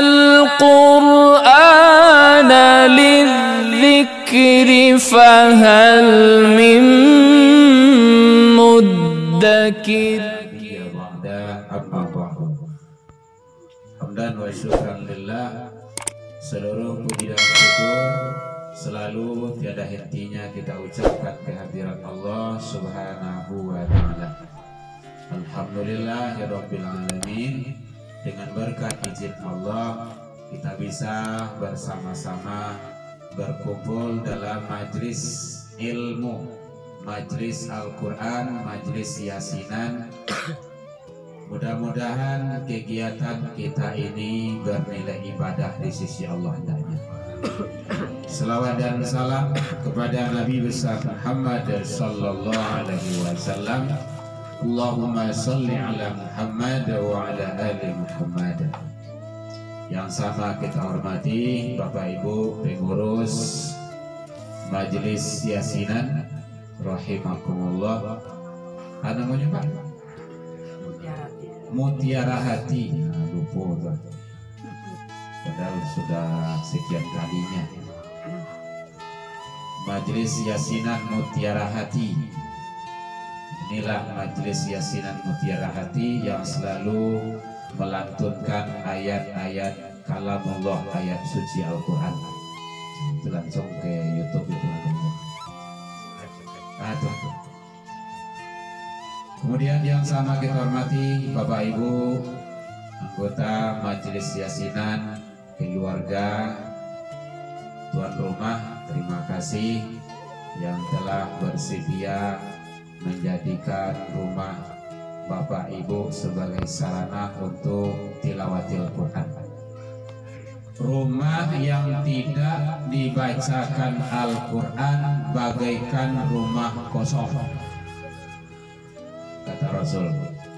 القرآن للذكر فهل من مدكر. Hamdan wa syukran lillah. Seluruh puji dan syukur selalu tiada hentinya kita ucapkan kehadirat Allah Subhanahu wa ta'ala. Alhamdulillahirabbil alamin. Dengan berkat izin Allah kita bisa bersama-sama berkumpul dalam majlis ilmu, majlis Al-Quran, majlis Yasinan. Mudah-mudahan kegiatan kita ini bernilai ibadah di sisi Allah hendaknya. Selawat dan salam kepada Nabi besar Muhammad sallallahu alaihi wasallam. Allahumma salli ala Muhammad wa ala ali Muhammad. Yang sama kita hormati Bapak Ibu pengurus Majelis Yasinan rahimakumullah. Apa namanya Pak? Mutiara Hati. Lupa Pak. Padahal sudah sekian kalinya. Majelis Yasinan Mutiara Hati. Inilah Majelis Yasinan Mutiara Hati yang selalu melantunkan ayat-ayat kalamullah, ayat suci Al-Quran. Itu langsung ke YouTube itu. Kemudian yang sama kita hormati Bapak Ibu anggota Majelis Yasinan, keluarga, tuan rumah, terima kasih yang telah bersedia menjadikan rumah Bapak Ibu sebagai sarana untuk tilawatil Quran. Rumah yang tidak dibacakan Al-Quran bagaikan rumah kosong. Kata Rasul,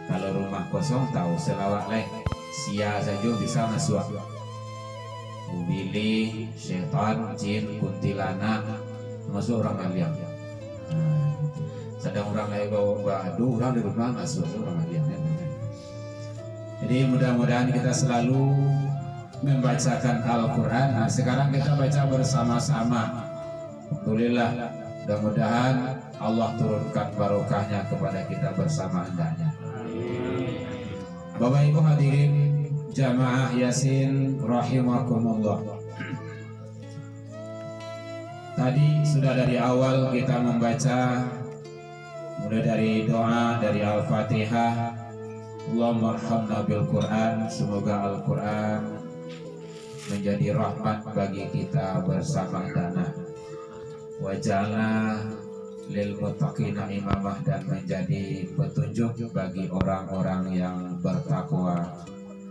kalau rumah kosong tahu selawat leh, sia saja bisa masuk. Ubili, syaitan, jin, kuntilanak, masuk orang kalian. Sedang orang lain bawa aduh orang di rumah masuk orang kalian. Jadi mudah-mudahan kita selalu membacakan Al-Quran. Nah, sekarang kita baca bersama-sama. Alhamdulillah, mudah-mudahan Allah turunkan barokahnya kepada kita bersama hendaknya. Bapak Ibu hadirin jamaah Yasin rahimakumullah. Tadi sudah dari awal kita membaca mulai dari doa dari Al-Fatihah. Allahumma arhamna bil Quran. Semoga Al-Quran menjadi rahmat bagi kita bersama dana. Waj'alna lil muttaqina imamah, dan menjadi petunjuk bagi orang-orang yang bertakwa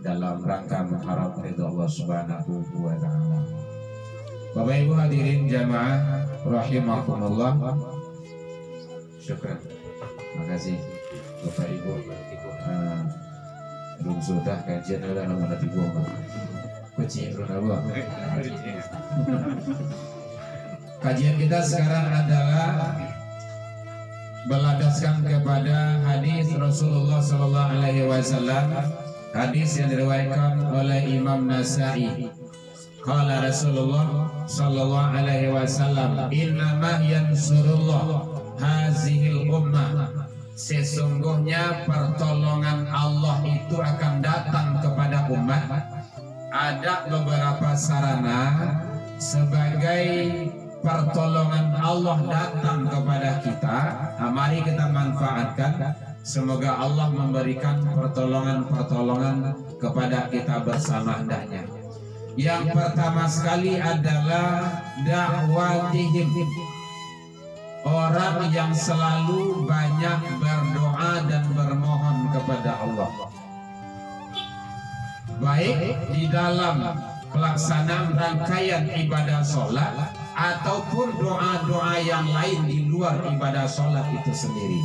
dalam rangka mengharap ridha Allah Subhanahu wa ta'ala. Bapak Ibu hadirin jamaah rahimakumullah. Syukran. Makasih Bapak Ibu. Belum sudah kajian udah nomor 3. Kucing terus apa? Kajian kita sekarang adalah berlandaskan kepada hadis Rasulullah Sallallahu Alaihi Wasallam, hadis yang diriwayatkan oleh Imam Nasa'i. Qala Rasulullah Sallallahu Alaihi Wasallam, innama yansurullah hazihil ummah. Sesungguhnya pertolongan Allah itu akan datang kepada umat. Ada beberapa sarana sebagai pertolongan Allah datang kepada kita. Nah, mari kita manfaatkan. Semoga Allah memberikan pertolongan-pertolongan kepada kita bersama hendaknya. Yang pertama sekali adalah dakwatihim. Orang yang selalu banyak berdoa dan bermohon kepada Allah, baik di dalam pelaksanaan rangkaian ibadah sholat ataupun doa-doa yang lain di luar ibadah sholat itu sendiri.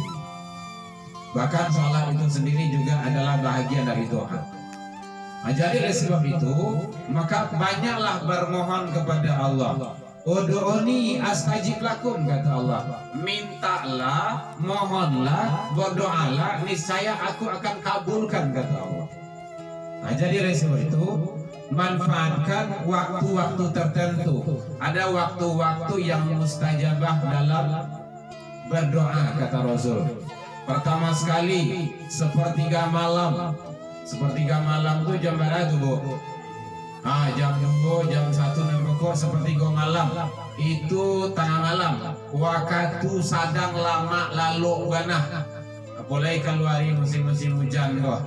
Bahkan sholat itu sendiri juga adalah bahagian dari doa. Nah, jadi oleh sebab itu maka banyaklah bermohon kepada Allah. Ud'uni astajib lakum, kata Allah. Mintalah, mohonlah, berdoalah, niscaya aku akan kabulkan, kata Allah. Nah, jadi oleh sebab itu manfaatkan waktu-waktu tertentu. Ada waktu-waktu yang mustajabah dalam berdoa, kata Rasul. Pertama sekali sepertiga malam. Sepertiga malam itu jam berapa tuh, Bu? Jam 2, jam 1 dan pokok sepertiga malam. Itu tengah malam. Waktu sadang lama lalu ganah. Apalagi keluar musim-musim hujan kok.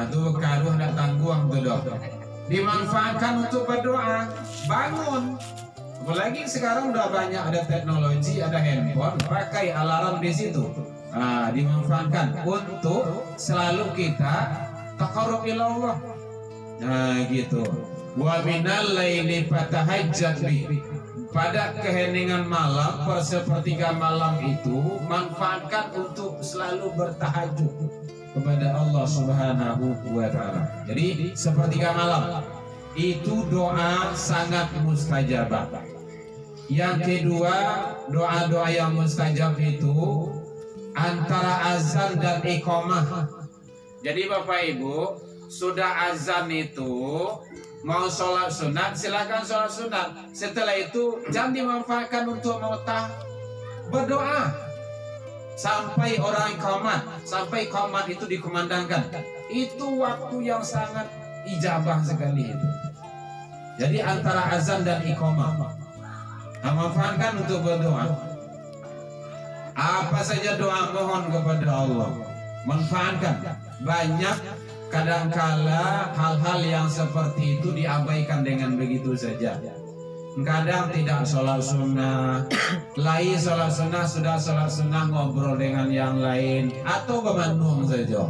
Tuh karuh nak tangguang tuh dok. Dimanfaatkan untuk berdoa, bangun. Apalagi sekarang udah banyak ada teknologi, ada handphone, pakai alarm di situ. Dimanfaatkan untuk selalu kita taqarrub ila Allah. Gitu. Wa minal laili fatahajjat bi. Pada keheningan malam, sepertiga malam itu manfaatkan untuk selalu bertahajud kepada Allah Subhanahu wa taala. Jadi sepertiga malam itu doa sangat mustajabah. Yang kedua, doa-doa yang mustajab itu antara azan dan iqamah. Jadi Bapak Ibu, sudah azan itu mau sholat sunat, silakan sholat sunat. Setelah itu jangan dimanfaatkan untuk berdoa sampai orang iqamah, sampai iqamah itu dikumandangkan. Itu waktu yang sangat ijabah sekali itu. Jadi antara azan dan iqamah, manfaatkan untuk berdoa. Apa saja doa mohon kepada Allah, manfaatkan. Banyak kadangkala hal-hal yang seperti itu diabaikan dengan begitu saja. Kadang tidak sholat sunnah, lain sholat sunnah, sudah sholat sunnah ngobrol dengan yang lain, atau bermanung saja.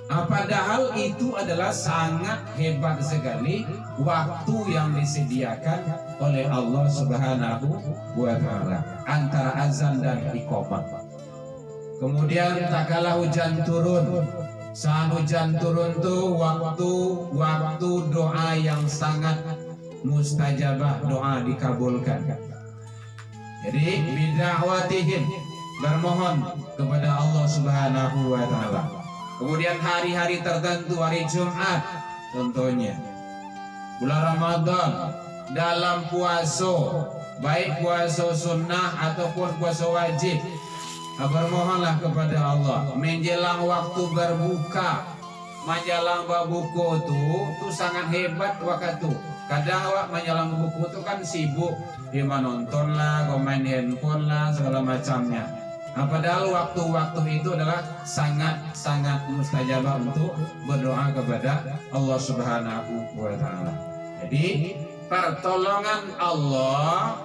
Padahal itu adalah sangat hebat sekali waktu yang disediakan oleh Allah Subhanahu wa taala antara azan dan iqamah. Kemudian tak kalah hujan turun. Saat hujan turun tuh waktu doa yang sangat mustajabah, doa dikabulkan. Jadi bid'awatihim, bermohon kepada Allah Subhanahu wa taala. Kemudian hari-hari tertentu, hari Jumat contohnya, bulan Ramadan, dalam puasa, baik puasa sunnah ataupun puasa wajib, bermohonlah kepada Allah. Menjelang waktu berbuka, menjelang berbuka itu sangat hebat waktu. Kadang awak menjelang berbuka itu kan sibuk, nonton lah, main handphone lah, segala macamnya. Padahal waktu-waktu itu adalah sangat-sangat mustajabah untuk berdoa kepada Allah Subhanahu wa taala. Jadi pertolongan Allah,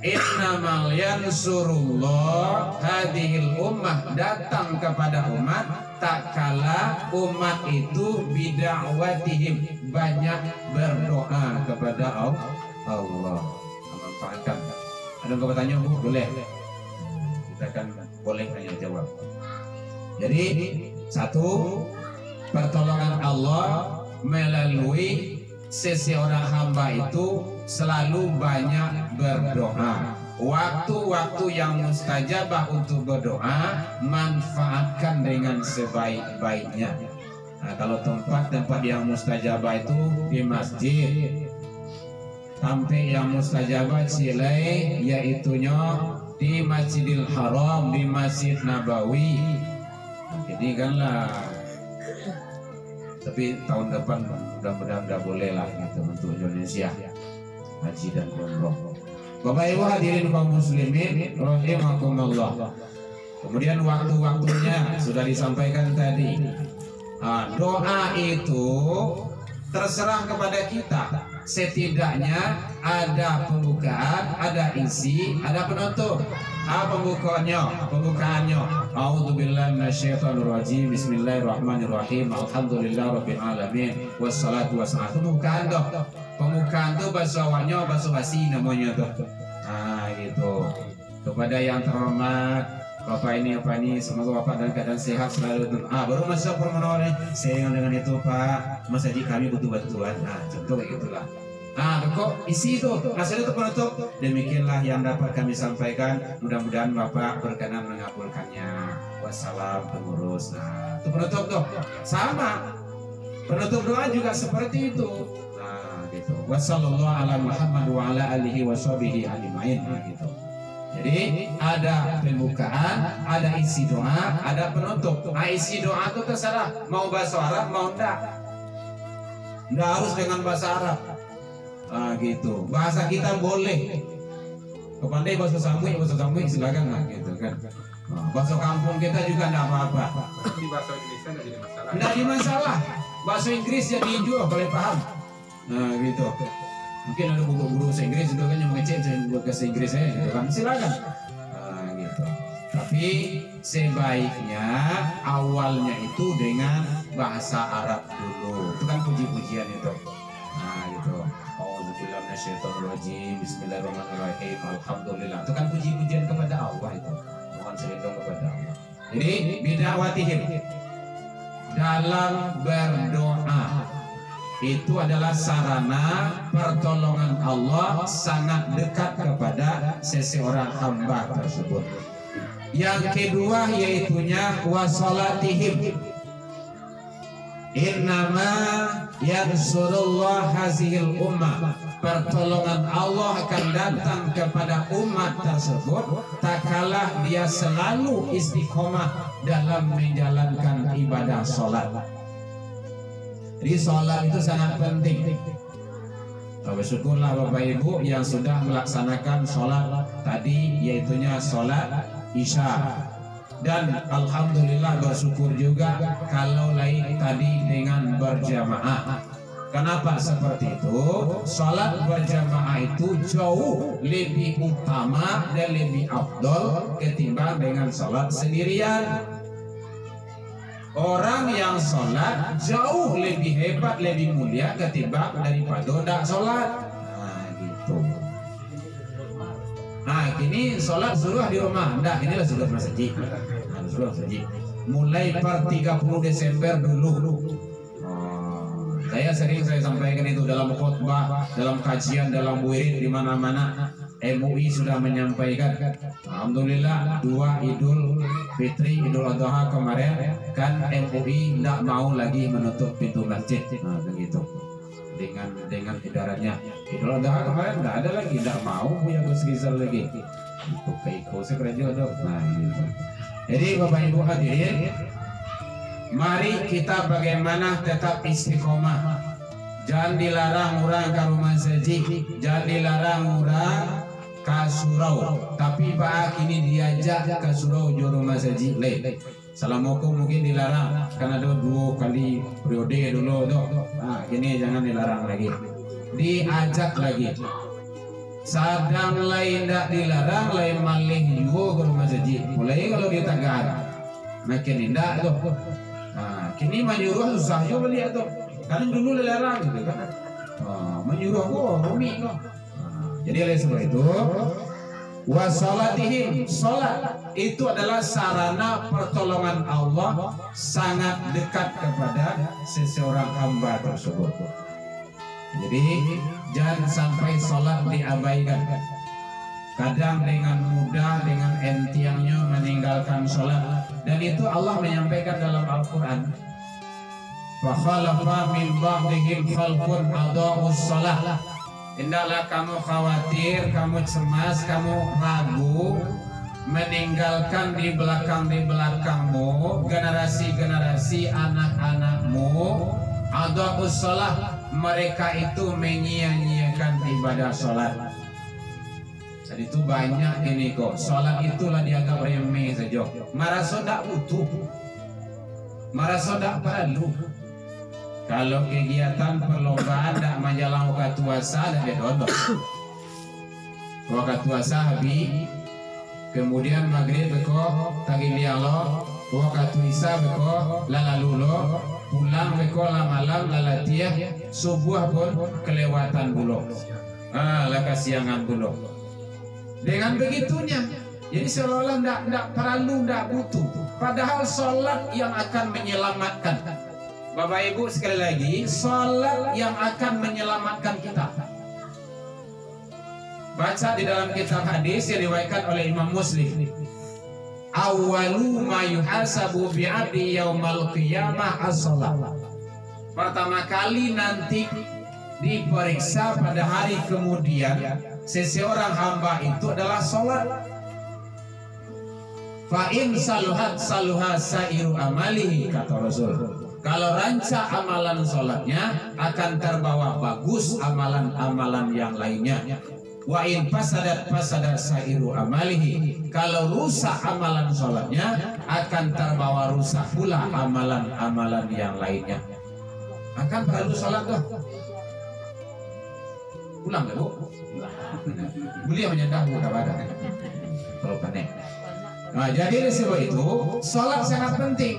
innamal yansurullah hadhil ummah, datang kepada umat tak kala umat itu bid'awatihim, banyak berdoa kepada Allah. Manfaatkan. Ada yang bertanya, Bu? Boleh? Kita akan boleh tanya jawab. Jadi satu, pertolongan Allah melalui seseorang hamba itu selalu banyak berdoa. Waktu-waktu yang mustajabah untuk berdoa, manfaatkan dengan sebaik-baiknya. Kalau tempat-tempat yang mustajabah itu di masjid, sampai yang mustajabah silai yaitunya di Masjidil Haram, di Masjid Nabawi. Jadi kanlah, tapi tahun depan mudah-mudahan udah boleh lah gitu untuk Indonesia haji dan umroh. Bapak Ibu hadirin kaum muslimin rahimakumullah. Kemudian waktu-waktunya sudah disampaikan tadi. Doa itu terserah kepada kita. Setidaknya ada pembukaan, ada isi, ada penutup. Pembukaannya. A'udzubillahi minasyaitonirrajim. Bismillahirrahmanirrahim. Alhamdulillahirabbil alamin. Wassalatu wassalamu. Pembukaan dok. Pembukaan tuh bahasa awalnya bahasa basi namanya tuh. Gitu. Kepada yang terhormat Bapak ini semoga Bapak dalam keadaan sehat selalu. Baru masuk permohonan saya dengan itu Pak, Mas Haji kami butuh bantuan. Contoh kayak gitulah. Kok isi itu hasil itu penutup. Demikianlah yang dapat kami sampaikan. Mudah-mudahan Bapak berkenan mengabulkannya. Wassalam pengurus. Itu penutup tuh. Sama. Penutup doa juga seperti itu. Nah, gitu. Wassallallahu ala Muhammad wa ala alihi washabihi ajmain. Nah, gitu. Jadi ada pembukaan, ada isi doa, ada penutup. Nah, isi doa itu terserah mau bahasa Arab mau enggak. Enggak harus dengan bahasa Arab. Nah, gitu. Bahasa kita boleh. Kepandai bahasa Samui silakan lah gitu kan. Nah, bahasa kampung kita juga enggak apa-apa. Di bahasa Indonesia enggak jadi masalah. Enggak jadi masalah. Bahasa Inggris jadi juga boleh paham. Nah, gitu. Mungkin ada guru bahasa Inggris itu kan yang mengecek buat bahasa Inggris gitu kan. Silakan. Nah, gitu. Tapi sebaiknya awalnya itu dengan bahasa Arab dulu. Itu kan puji-pujian itu. Nah, gitu. Auzubillahi minasyaitonirrajim. Bismillahirrahmanirrahim. Alhamdulillah. Itu kan puji-pujian kepada Allah itu. Mohon selindung kepada Allah. Jadi bid'awatihim dalam berdoa itu adalah sarana pertolongan Allah sangat dekat kepada seseorang hamba tersebut. Yang kedua yaitunya wasolatihim. Innama yansurullah hazihil ummah. Pertolongan Allah akan datang kepada umat tersebut tak kalah dia selalu istiqomah dalam menjalankan ibadah sholat. Jadi sholat itu sangat penting. Bersyukurlah Bapak Ibu yang sudah melaksanakan sholat tadi, yaitunya sholat Isya. Dan alhamdulillah bersyukur juga kalau lain tadi dengan berjamaah. Kenapa seperti itu? Sholat berjamaah itu jauh lebih utama dan lebih afdol ketimbang dengan sholat sendirian. Orang yang sholat jauh lebih hebat, lebih mulia ketimbang daripada tidak sholat. Nah, gitu. Nah, kini sholat suruh di rumah. Enggak, inilah suruh masjid. Nah, suruh masjid. Mulai per 30 Desember dulu. Saya sering sampaikan itu dalam khutbah, dalam kajian, dalam wirid di mana-mana. MUI sudah menyampaikan. Alhamdulillah 2 Idul Fitri, Idul Adha kemarin kan MUI tidak mau lagi menutup pintu masjid. Nah, begitu. Dengan edarannya Idul Adha kemarin tidak ada lagi, tidak mau punya Gus lagi. Itu keiko sekrejo dong. Nah, gitu. Jadi Bapak Ibu hadirin, mari kita bagaimana tetap istiqomah. Jangan dilarang orang ke rumah masjid, jangan dilarang orang ke surau. Tapi Pak ini diajak ke surau juru masjid le. Assalamualaikum mungkin dilarang karena ada 2 kali periode dulu tuh. Nah, ini jangan dilarang lagi. Diajak lagi. Sadang lain tidak dilarang, lain malih juga ke rumah masjid. Mulai kalau di Tagar, makin indah tuh. Nah, kini menyuruh susah juga lihat tuh. Karena dulu dilarang gitu kan. Menyuruh rumi kok. Jadi oleh sebab itu wasolatihim, sholat itu adalah sarana pertolongan Allah sangat dekat kepada seseorang hamba tersebut. Jadi jangan sampai sholat diabaikan. Kadang dengan mudah, dengan entiangnya meninggalkan sholat. Dan itu Allah menyampaikan dalam Al-Quran. Fakhalafa min ba'dihim khalqun adaa'us shalah. Hendaklah kamu khawatir, kamu cemas, kamu ragu meninggalkan di belakangmu generasi-generasi anak-anakmu adaa'us shalah. Mereka itu menyia-nyiakan ibadah sholat. Jadi itu banyak ini kok. Sholat itulah dianggap remeh saja. Merasa tak butuh, merasa tak perlu. Kalau kegiatan perlombaan tak majalah wakatuasa dan bedodok. Wakatuasa habis, kemudian maghrib beko tagilialo, wakatu isya beko lalalulo, pulang beko malam lalatiah, subuh pun kelewatan bulo. Lah kesiangan bulo. Dengan begitunya, jadi seolah-olah tidak perlu, tidak butuh. Padahal sholat yang akan menyelamatkan. Bapak Ibu sekali lagi, sholat yang akan menyelamatkan kita. Baca di dalam kitab hadis yang diriwayatkan oleh Imam Muslim. Awwalu ma yuhasabu bi'abdi yaumal qiyamah as-sholat. pertama kali nanti diperiksa pada hari kemudian seseorang hamba itu adalah sholat. Fa'in saluhat saluha sairu amalihi, kata Rasul. Kalau rancak amalan sholatnya akan terbawa bagus amalan-amalan yang lainnya. Wa in fasadat sairu amalihi. Kalau rusak amalan sholatnya akan terbawa rusak pula amalan-amalan yang lainnya. Akan perlu sholat tuh. Pulang gak bu? Beliau menyendah bu kabar. Kalau panen. Nah, jadi sebab itu sholat sangat penting.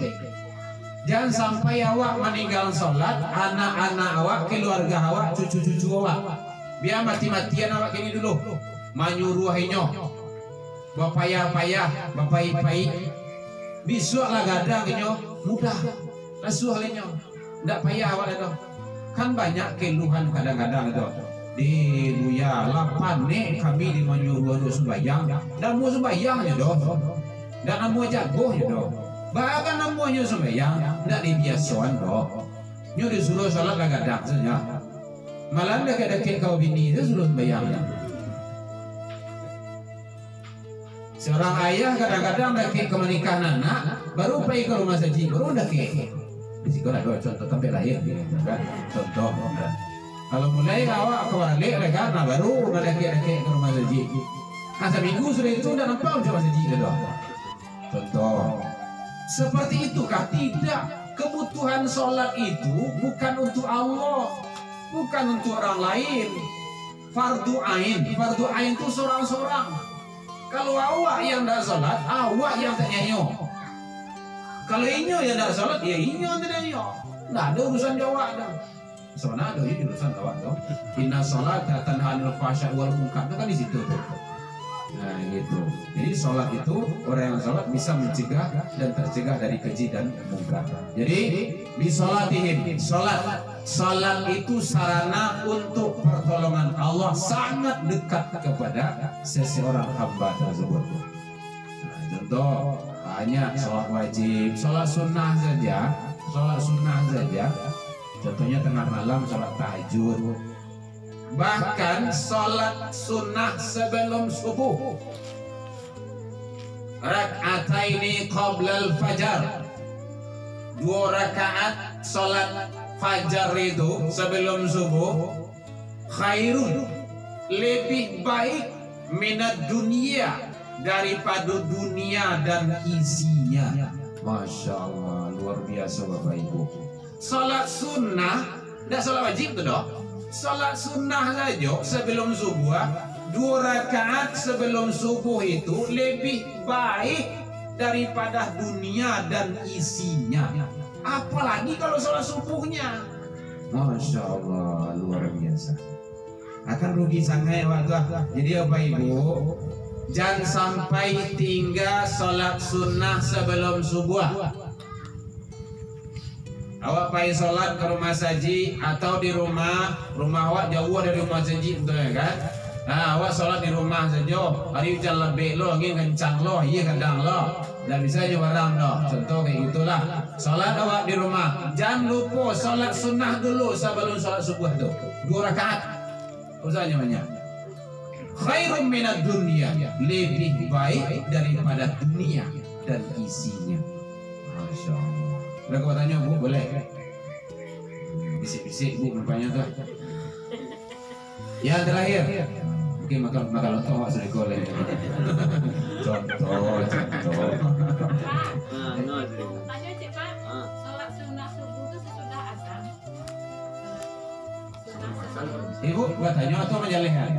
Jangan sampai awak meninggal sholat, anak-anak awak, keluarga awak, cucu-cucu awak, biar mati-matian awak ini dulu. Manyuruhinyo, bapayah-payah, bapai-pai. Besok lah gadang inyo, mudah, lesuh linyo, ndak payah awak itu. Kan banyak keluhan kadang-kadang itu. Di Buya 8 nih kami di Manyuruh untuk sembahyang, dan mau sembahyang ya doh, dan mau jago ya doh. Bahkan namanya sembahyang, ndak dibiasakan doh. Nyo disuruh sholat lah gadang saja. Malah dekat-dekat kau bini itu suruh sembahyang. Seorang ayah kadang-kadang dekat ke menikahan anak, baru pergi ke rumah saji, baru dekat. Di situ ada contoh sampai lahir, kan? Contoh. Kalau mulai awak ke balik, nah baru dekat-dekat ke rumah saji. Nah seminggu sudah itu udah nampak rumah saji doh. Contoh. Seperti itukah? Tidak. Kebutuhan sholat itu bukan untuk Allah, bukan untuk orang lain. Fardu ain itu seorang-seorang. Kalau awak yang tidak sholat, awak yang tak nyanyo. Kalau inyo yang tidak sholat, ya inyo yang tidak nyanyo. Tidak ada urusan jawab dah. Soalnya ada urusan jawab dong. Inna sholat tanha anil fahsya'i wal munkar, itu kan di situ tuh. Nah gitu. Jadi sholat itu orang yang sholat bisa mencegah dan tercegah dari keji dan mungkar. Jadi bisolatihim, sholat itu sarana untuk pertolongan Allah, sangat dekat kepada seseorang hamba tersebut. Nah, contoh banyak sholat wajib, sholat sunnah saja. Contohnya tengah malam sholat tahajud. Bahkan sholat sunnah sebelum subuh, rak'ataini qoblal fajar, 2 rakaat sholat fajar itu sebelum subuh, khairun, lebih baik minat dunia, daripada dunia dan isinya. Masya Allah, luar biasa Bapak Ibu. Sholat sunnah, tidak sholat wajib tuh dong. Salat sunnah saja sebelum subuh, 2 rakaat sebelum subuh itu lebih baik daripada dunia dan isinya. Apalagi kalau salat subuhnya. Masya Allah, luar biasa. Akan rugi sangat waktu. Jadi Bapak Ibu, jangan sampai tinggal salat sunnah sebelum subuh. Awak pergi sholat ke rumah saji atau di rumah awak jauh dari rumah saji, betul ya kan? Nah, awak sholat di rumah saja. Hari hujan lebih lo, angin kencang lo, iya kadang lo, tidak bisa aja barang lo. Contoh kayak gitulah. Sholat awak di rumah, jangan lupa sholat sunnah dulu sebelum sholat subuh tuh, 2 rakaat. Usahanya banyak. Khairun minad dunia, lebih baik daripada dunia dan isinya. Masya Allah. Udah kau tanya bu, boleh? Bisik-bisik bu, rupanya tuh. Yang terakhir, mungkin makan lontong wak sudah goleh. Contoh. Tanya cik Pak, sholat sunnah subuh itu sesudah azan. Ibu, buat tanya atau menjalehan?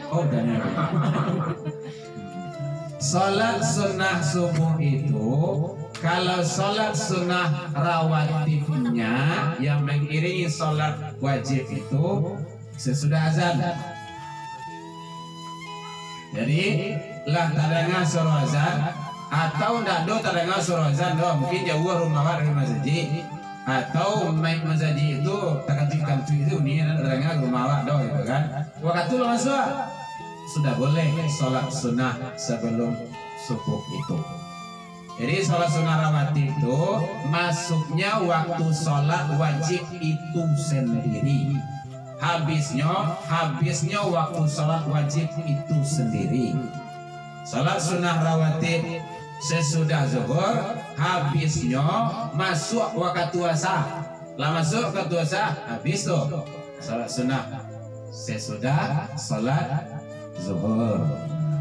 Oh, tanya. Sholat sunnah subuh itu, kalau sholat sunnah rawatibnya yang mengiringi sholat wajib itu sesudah azan. Jadi lah tadengar suruh azan atau ndak do tadengar suruh azan do, mungkin jauh rumah dari masjid atau main masjid itu kantu itu nih tadengar rumah do itu kan. Waktu lo masuk sudah boleh sholat sunnah sebelum subuh itu. Jadi sholat sunnah rawatib itu masuknya waktu sholat wajib itu sendiri. Habisnya waktu sholat wajib itu sendiri. Sholat sunnah rawatib sesudah zuhur, habisnya masuk waktu asar. Lah masuk waktu asar, habis tuh sholat sunnah sesudah sholat zuhur.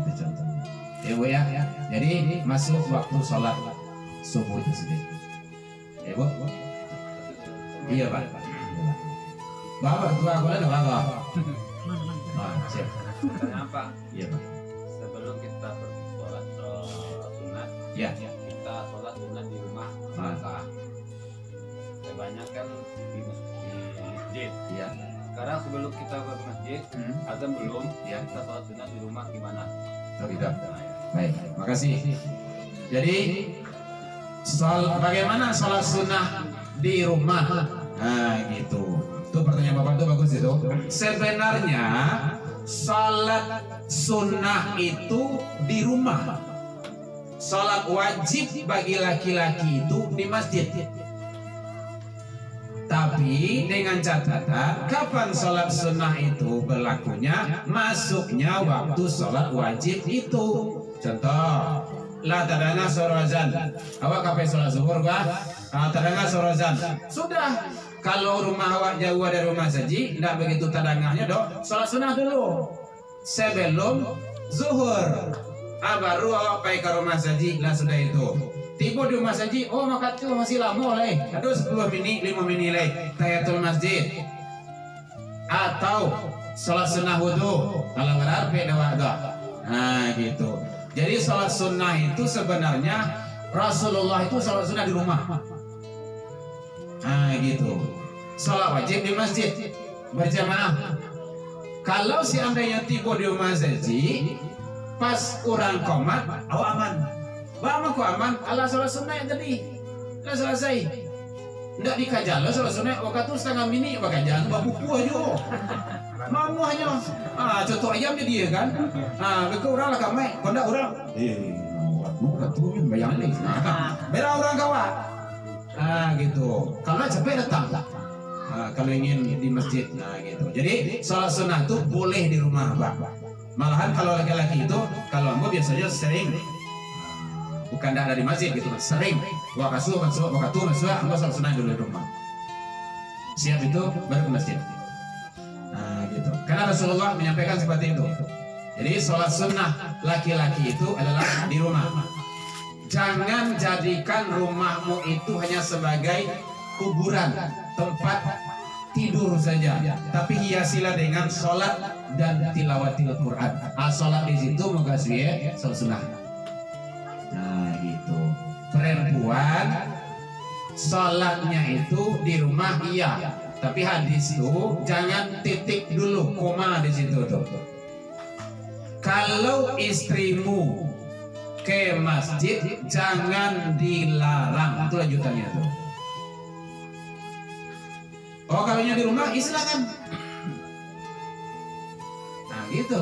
Itu contohnya. Ya Bu ya. Jadi masuk waktu sholat subuh itu sendiri. Ya Bu? Iya Pak. Bapak tua boleh nggak Bapak? Siap. Kenapa? Iya Pak. Sebelum kita pergi sholat sunat, Ya. kita sholat sunat di rumah. Maka kebanyakan di masjid. Iya. Sekarang sebelum kita ke masjid, azan belum, Ya. kita sholat sunat di rumah gimana? Oh, tidak. Nah, ya. Baik, makasih. Jadi bagaimana sholat sunnah di rumah? Nah gitu. Itu pertanyaan Bapak tuh bagus itu. Sebenarnya sholat sunnah itu di rumah. Sholat wajib bagi laki-laki itu di masjid. Tapi dengan catatan kapan sholat sunnah itu berlakunya? Masuknya waktu sholat wajib itu. Contoh, la tadanga sorozan. Awak kapan sholat zuhur bah? Tadanga sorozan. Sudah. Kalau rumah awak jauh dari rumah saji, tidak begitu tadanganya dok. Sholat sunnah dulu sebelum zuhur. Baru awak pergi ke rumah saji, lah sudah itu. Tiba di rumah saji, oh maka itu masih lama lah. Aduh 10 menit, 5 menit lah. Tahiyatul masjid. Atau sholat sunnah wudhu. Kalau berarti ada. Nah gitu. Jadi sholat sunnah itu sebenarnya Rasulullah itu sholat sunnah di rumah. Nah gitu. Sholat wajib di masjid berjamaah. Kalau seandainya tiba di rumah saji, pas orang komat, awak aman. Bama ku aman, Allah sholat sunnah yang tadi. Lah selesai. Nggak dikajal, lah sholat sunnah waktu itu setengah mini bakajal, babuku aja. Mamu hanya, contoh ayam jadi dia kan. Beka orang lah kamai, kondak orang. Bukan tuh bayang nih. Beda orang kawan. Gitu. Kalau capek datang. Kalau ingin di masjid, gitu. Jadi sholat sunnah itu boleh di rumah, Pak. Malahan kalau laki-laki itu, kalau ambo biasanya sering, bukan ada di masjid gitu, sering. Waktu masuk, ambo sholat sunnah dulu di rumah. Siap itu baru ke masjid. Gitu. Karena Rasulullah menyampaikan seperti itu. Jadi sholat sunnah laki-laki itu adalah di rumah. Jangan jadikan rumahmu itu hanya sebagai kuburan, tempat tidur saja, tapi hiasilah dengan sholat dan tilawatil Quran. Sholat di situ moga suye sholat sunnah. Nah gitu. Perempuan sholatnya itu di rumah iya, tapi hadis itu jangan titik dulu, koma di situ tuh. Kalau istrimu ke masjid jangan dilarang, itu lanjutannya tuh. Oh kalau di rumah silakan. Nah gitu.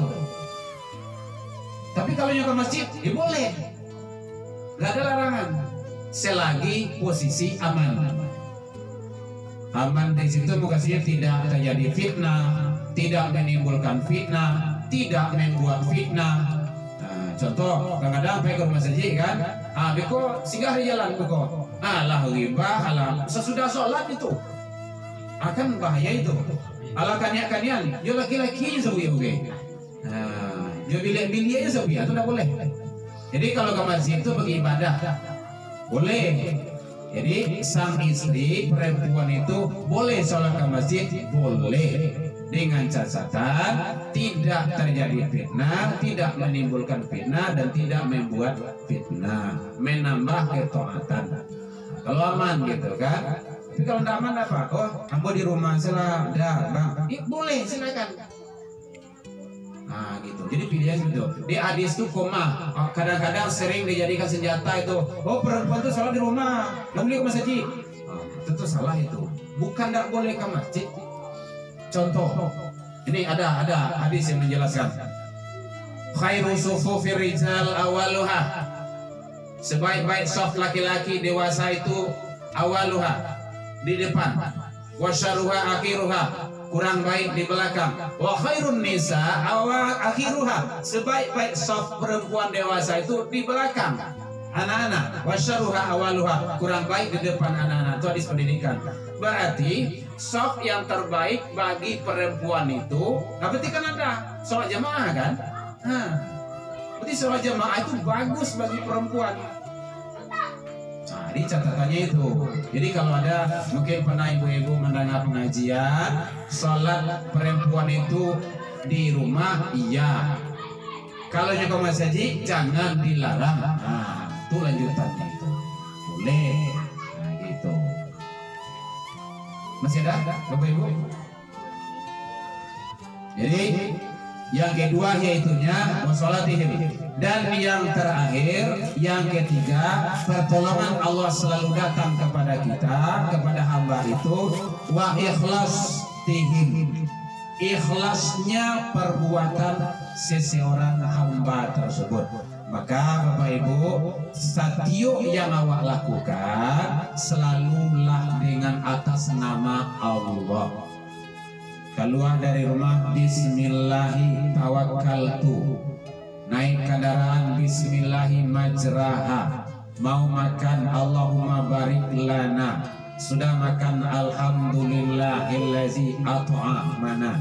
Tapi kalau ke masjid ya boleh, nggak ada larangan selagi posisi aman. Aman di situ mukasinya tidak terjadi fitnah, tidak menimbulkan fitnah, tidak membuat fitnah. Contoh, kadang-kadang pergi ke rumah saji kan, beko singgah di jalan beko, lah ribah, sesudah sholat itu akan bahaya itu. Ala kanian, yo laki-laki aja sebuah yo bilik-bilik aja sebuah, itu tidak boleh. Jadi kalau ke masjid itu beribadah, boleh. Jadi sang istri perempuan itu boleh sholat ke masjid, boleh, dengan catatan tidak terjadi fitnah, tidak menimbulkan fitnah dan tidak membuat fitnah, menambah ketaatan. Kalau aman gitu kan. Tapi kalau tidak aman apa? Oh, ambo di rumah salah, bang. Boleh silakan. Gitu. Jadi pilihan gitu. Di hadis itu koma. Kadang-kadang sering dijadikan senjata itu. Oh, perempuan itu salah di rumah, nggak boleh ke masjid. Itu salah itu. Bukan tidak boleh ke masjid. Contoh, ini ada hadis yang menjelaskan. Khairu sufufir rijal awaluha. Sebaik-baik soft laki-laki dewasa itu awaluha, di depan, wa syarruha akhiruha, kurang baik di belakang, wa khairun nisa akhiruha, sebaik-baik soft perempuan dewasa itu di belakang anak-anak, wa syarruha awaluha, kurang baik di depan anak-anak. Itu hadis pendidikan. Berarti soft yang terbaik bagi perempuan itu, nah berarti kan ada sholat jamaah kan? Nah, berarti sholat jamaah itu bagus bagi perempuan. Nah, ini catatannya itu. Jadi kalau ada mungkin pernah ibu-ibu mendengar pengajian, sholat perempuan itu di rumah, iya. Kalau juga masjid jangan dilarang. Nah, itu lanjutannya itu. Boleh. Nah, gitu. Masih ada Bapak Ibu? Jadi yang kedua yaitunya wassalatihim, dan yang terakhir yang ketiga pertolongan Allah selalu datang kepada kita, kepada hamba itu wa ikhlas tihim, ikhlasnya perbuatan seseorang hamba tersebut. Maka Bapak Ibu, setiap yang awak lakukan selalulah dengan atas nama Allah. Keluar dari rumah bismillahi tawakkaltu, naik kendaraan bismillahi majraha, mau makan Allahumma barik lana, sudah makan alhamdulillahillazi at'amana,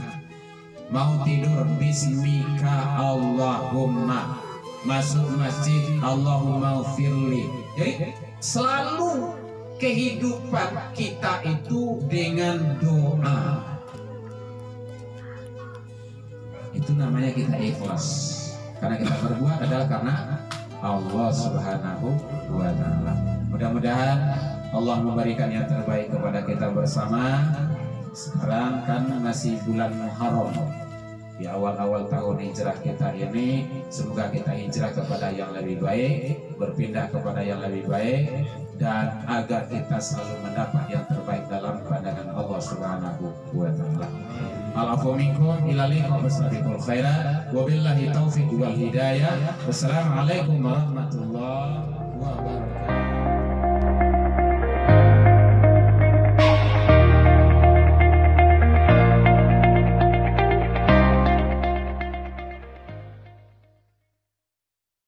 mau tidur bismika Allahumma, masuk masjid Allahumma firli. Jadi selalu kehidupan kita itu dengan doa. Itu namanya kita ikhlas, karena kita berbuat adalah karena Allah Subhanahu wa ta'ala. Mudah-mudahan Allah memberikan yang terbaik kepada kita bersama. Sekarang kan masih bulan Muharram, di awal-awal tahun hijrah kita ini, semoga kita hijrah kepada yang lebih baik, berpindah kepada yang lebih baik, dan agar kita selalu mendapat yang terbaik dalam pandangan Allah Subhanahu wa ta'ala. Al-afu minkum ila liqa wasabiqul khairat wabillahi taufiq wal hidayah. Wassalamualaikum warahmatullahi wabarakatuh.